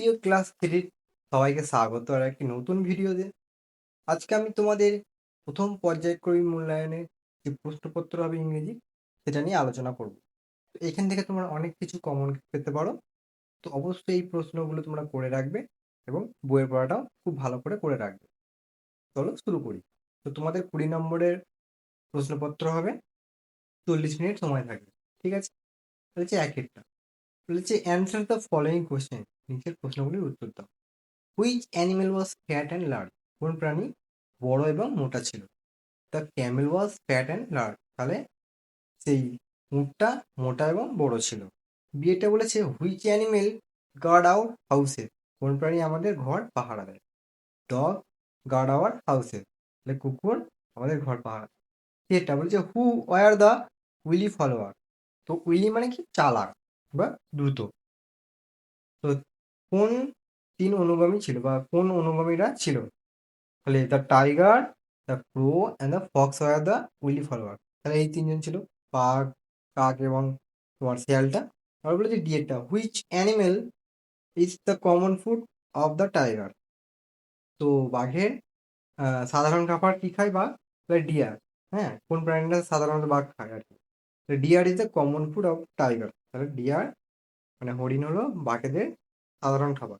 প্রিয় ক্লাস থ্রির সবাইকে স্বাগত আর একটি নতুন ভিডিওতে। আজকে আমি তোমাদের প্রথম পর্যায়ক্রমিক মূল্যায়নের যে প্রশ্নপত্র হবে ইংরেজি, সেটা নিয়ে আলোচনা করব। তো এখান থেকে তোমরা অনেক কিছু কমন পেতে পারো। তো অবশ্যই এই প্রশ্নগুলো তোমরা করে রাখবে এবং বইয়ের পড়াটাও খুব ভালো করে করে রাখবে। চলো শুরু করি। তো তোমাদের 20 নম্বরের প্রশ্নপত্র হবে, 40 মিনিট সময় থাকবে। ঠিক আছে? বলেছে এক একটা, বলেছে অ্যান্সার দ্য ফলোয়িং কোশ্চেন, নিচের প্রশ্নগুলির উত্তর দাও। Which animal was fat and large? কোন প্রাণী বড় এবং মোটা ছিল? The Camel was fat and large, তাহলে সেই উটটা মোটা এবং বড় ছিল। বিয়েটা বলেছে হুইচ অ্যানিমেল গার্ড আওয়ার হাউসে? কোন প্রাণী আমাদের ঘর পাহারা দেয়? ডগ গার্ড আওয়ার হাউসে, তাহলে কুকুর আমাদের ঘর পাহারা দেয়। এটা বলছে who were the wily follower? তো উইলি মানে কি, চালাক বা দ্রুত। তো কোন তিন অনুগামী ছিল বা কোন অনুগামীরা ছিল? তাহলে the tiger, the crow and the fox were the wily follower. তাহলে এই তিনজন ছিল, বাঘ, কাক এবং তোমার শিয়ালটা। আবার বলেছে ডিয়ারটা, which animal is the common food of the tiger? তো বাঘের সাধারণ খাবার কি খায় বাঘ? ডিয়ার। হ্যাঁ, কোন প্রাণীটা সাধারণত বাঘ খায় আর কি। Deer is the common food of tiger, তাহলে ডিয়ার মানে হরিণ হলো বাঘেদের সাধারণ খাবার,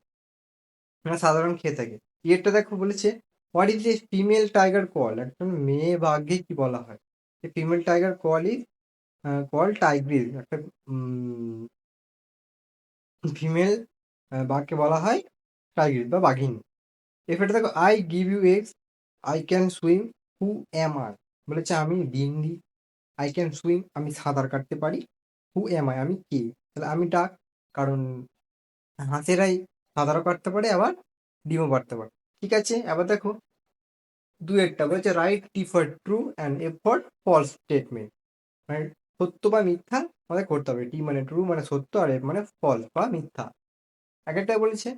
মানে সাধারণ খেয়ে থাকে। ইয়েরটা দেখো বলেছে what is a female tiger call? একজন মেয়ে বাঘকে কি বলা হয়? Female tiger call is call tigress. একটা ফিমেল বাঘকে বলা হয় টাইগ্রিস বা বাঘিনী। এরপরে দেখো I give you eggs, I can swim, who am I? বলেছে আমি ডিম দিই, আই ক্যান সুইম আমি সাঁতার কাটতে পারি, হু অ্যাম আই আমি কে? তাহলে আমি ডাক, কারণ হাঁসেরাই সাঁতারও কাটতে পারে আবার ডিমও পারতে পারে। ঠিক আছে, আবার দেখো দুয়েরটা বলেছে right T for true and F for false statement. মানে সত্য বা মিথ্যা আমাদের করতে হবে। টি মানে ট্রু মানে সত্য, আর এফ মানে ফলস বা মিথ্যা। এক একটা বলেছে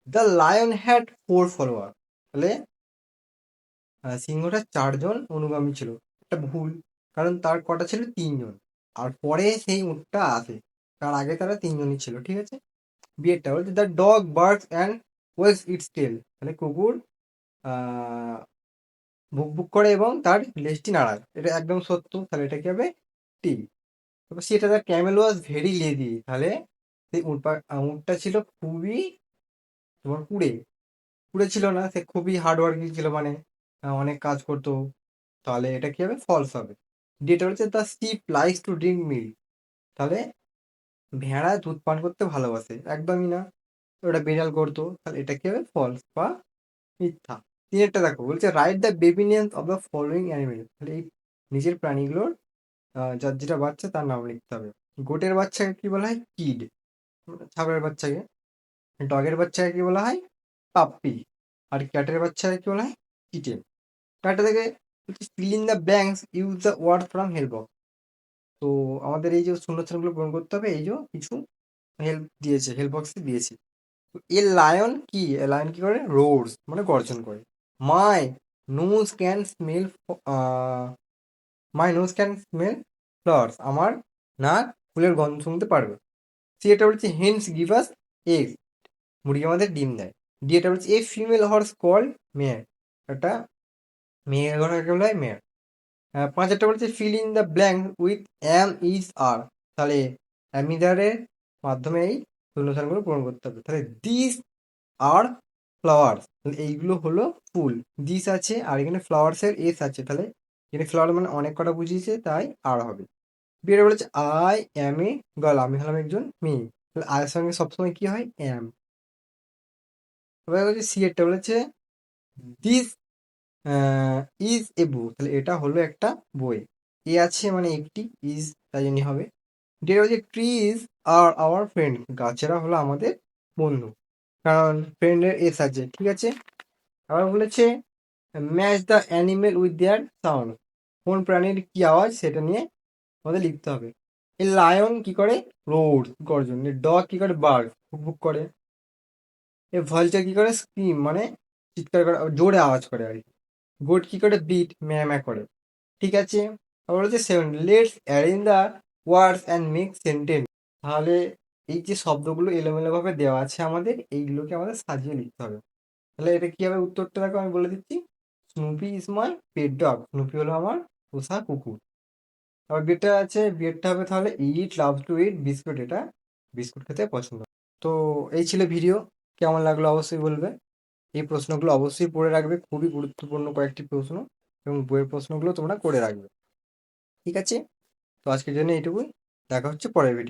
the lion had four follower, তাহলে সিংহটার 4জন অনুগামী ছিল। একটা ভুল, কারণ তার কটা ছিল 3জন, আর পরে সেই উটটা আসে, তার আগে তারা 3জনই ছিল। ঠিক আছে, বিয়েরটা বলছে the dog barks and wags its tail, তাহলে কুকুর আহ ভুক ভুক করে এবং তার লেজটি নাড়ায়, এটা একদম সত্য। তাহলে এটা কি হবে? টি। তারপর সেটা the Camel was very lazy, তাহলে সেই উটটা ছিল খুবই তোমার কুড়ে কুড়ে ছিল না, সে খুবই হার্ড ওয়ার্কিং ছিল, মানে অনেক কাজ করতো। তাহলে এটা কি হবে? ফলস হবে। যেটা হচ্ছে the ship likes to drink milk, তাহলে ভেড়া দুধ পান করতে ভালোবাসে, একদমই না, ওটা বিড়াল করতো। তাহলে এটা কি হবে? ফলস বা মিথ্যা। তিনেরটা দেখো বলছে write the baby names of the following animal, তাহলে এই নিজের প্রাণীগুলোর যার যেটা বাচ্চা তার নাম লিখতে হবে। গোটের বাচ্চাকে কি বলা হয়? কিড, ছাগলের বাচ্চাকে। ডগের বাচ্চাকে কি বলা হয়? পাপ্পি। আর ক্যাটের বাচ্চাকে কি বলা হয়? কিটেন। কারটা থেকে fill in the blanks, use the word from help box. তো আমাদের এই যে শূন্যস্থানগুলো পূরণ করতে হবে, এই যে কিছু হেল্প দিয়েছে, হেল্প বক্সে দিয়েছে। তো এ লায়ন কি, এ লায়ন কি করে? রোডস মানে গর্জন করে। My nose can smell, my nose can smell flowers, আমার নাক ফুলের গন্ধ শুনতে পারবে। সি এটা বলছে হেন্স গিভ আস এগ, মুরগি আমাদের ডিম দেয়। ডি এটা বলছে a female horse called mare, একটা মেয়ে ঘোড়াকে বলা হয় মেয়ার। পাঁচেরটা বলছে fill in the blank with am is are, তাহলে অ্যামিদারের মাধ্যমে এই শূন্যস্থানগুলো পূরণ করতে হবে। তাহলে দিস আর ফ্লাওয়ার্স, তাহলে এইগুলো হলো ফুল। দিস আছে আর এখানে ফ্লাওয়ার্স এর এস আছে, তাহলে এখানে ফ্লাওয়ার মানে অনেক কটা বুঝিয়েছে, তাই আর হবে। বিয়েটা বলেছে আই অ্যাম এ গার্ল, আমি হলাম একজন মেয়ে, তাহলে আয়ের সঙ্গে সবসময় কি হয়? অ্যাম। এবার বলছে সি এরটা বলেছে দিস ইজ এ বুক, তাহলে এটা হলো একটা বই। এ আছে মানে একটি, ইজ তাই জন্য হবে। যেটা হচ্ছে ট্রিজ আর আওয়ার ফ্রেন্ড, গাছেরা হলো আমাদের বন্ধু, কারণ ফ্রেন্ডের এস আছে। ঠিক আছে, আবার বলেছে match the animal with their sound, কোন প্রাণীর কি আওয়াজ সেটা নিয়ে আমাদের লিখতে হবে। এ লায়ন কি করে? রোড গর্জন। ডগ কি করে? বার্ড ভুক ভুক করে। এ ভালচার কি করে? স্ক্রিম মানে চিৎকার করে, জোরে আওয়াজ করে আর কি। গোট কি করে? বিট ম্যাঁ ম্যাঁ করে। ঠিক আছে, আবার হচ্ছে 7 let's arrange the words and make sentence, তাহলে এই যে শব্দগুলো এলোমেলোভাবে দেওয়া আছে আমাদের, এইগুলোকে আমাদের সাজিয়ে লিখতে হবে। তাহলে এটা কি হবে উত্তরটা, দেখো আমি বলে দিচ্ছি। Snoopy is my pet dog. Snoopy হলো আমার পোষা কুকুর। আবার বিয়েরটা আছে, বিয়েরটা হবে তাহলে ইট লাভস টু ইট বিস্কুট। এটা বিস্কুট খেতে পছন্দ। তো এই ছিল ভিডিও, কেমন লাগলো অবশ্যই বলবে। এই প্রশ্নগুলো অবশ্যই পড়ে রাখবে, খুবই গুরুত্বপূর্ণ কয়েকটি প্রশ্ন, এবং বইয়ের প্রশ্নগুলো তোমরা করে রাখবে। ঠিক আছে, তো আজকের জন্য এইটুকুই। দেখা হচ্ছে পরের ভিডিও।